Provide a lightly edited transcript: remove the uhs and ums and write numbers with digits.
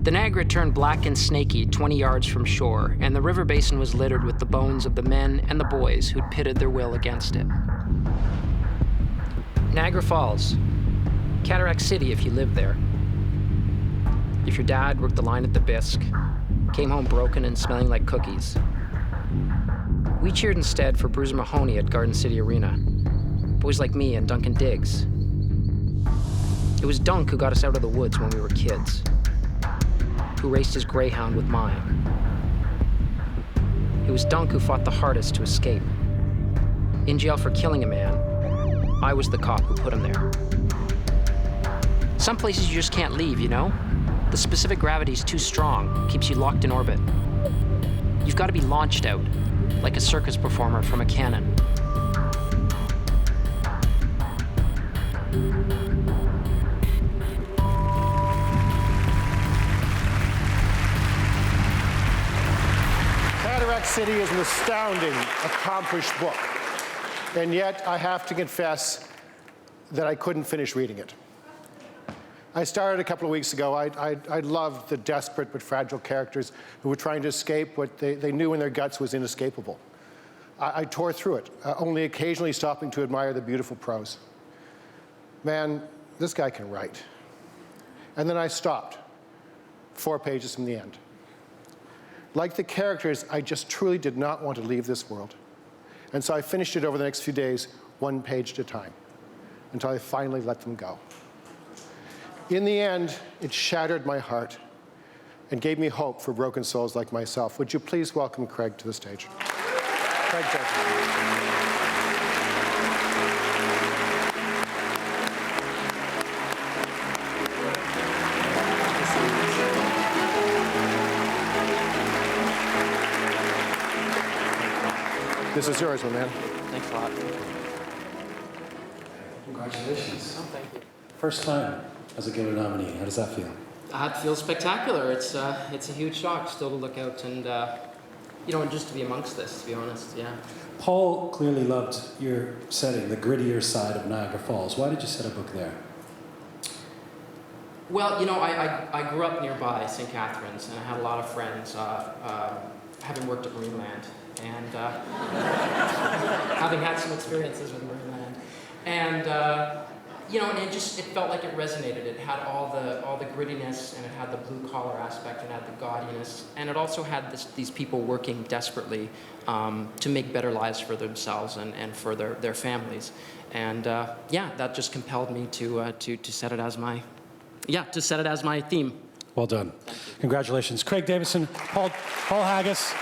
The Niagara turned black and snaky 20 yards from shore, and the river basin was littered with the bones of the men and the boys who'd pitted their will against it. Niagara Falls, Cataract City if you lived there. If your dad worked the line at the bisque, came home broken and smelling like cookies. We cheered instead for Bruiser Mahoney at Garden City Arena, boys like me and Duncan Diggs. It was Dunk who got us out of the woods when we were kids, who raced his greyhound with mine. It was Dunk who fought the hardest to escape. In jail for killing a man, I was the cop who put him there. Some places you just can't leave, you know? The specific gravity's too strong, keeps you locked in orbit. You've got to be launched out, like a circus performer from a cannon. Cataract City is an astounding, accomplished book. And yet, I have to confess that I couldn't finish reading it. I started a couple of weeks ago. I loved the desperate but fragile characters who were trying to escape what they knew in their guts was inescapable. I tore through it, only occasionally stopping to admire the beautiful prose. Man, this guy can write. And then I stopped, 4 pages from the end. Like the characters, I just truly did not want to leave this world. And so I finished it over the next few days, 1 page at a time, until I finally let them go. In the end, it shattered my heart and gave me hope for broken souls like myself. Would you please welcome Craig to the stage? Craig Davidson. This is yours, my man. Thanks a lot. Congratulations. Oh, thank you. First time as a Giller nominee. How does that feel? It feels spectacular. It's a huge shock still to look out and, and just to be amongst this, to be honest, yeah. Paul clearly loved your setting, the grittier side of Niagara Falls. Why did you set a book there? Well, I grew up nearby St. Catharines, and I had a lot of friends, having worked at Marineland, and having had some experiences with Marineland. And, and it felt like it resonated. It had all the grittiness, and it had the blue-collar aspect, and it had the gaudiness, and it also had these people working desperately to make better lives for themselves and for their families. And, that just compelled me to set it as my theme. Well done. Congratulations. Craig Davidson, Paul Haggis.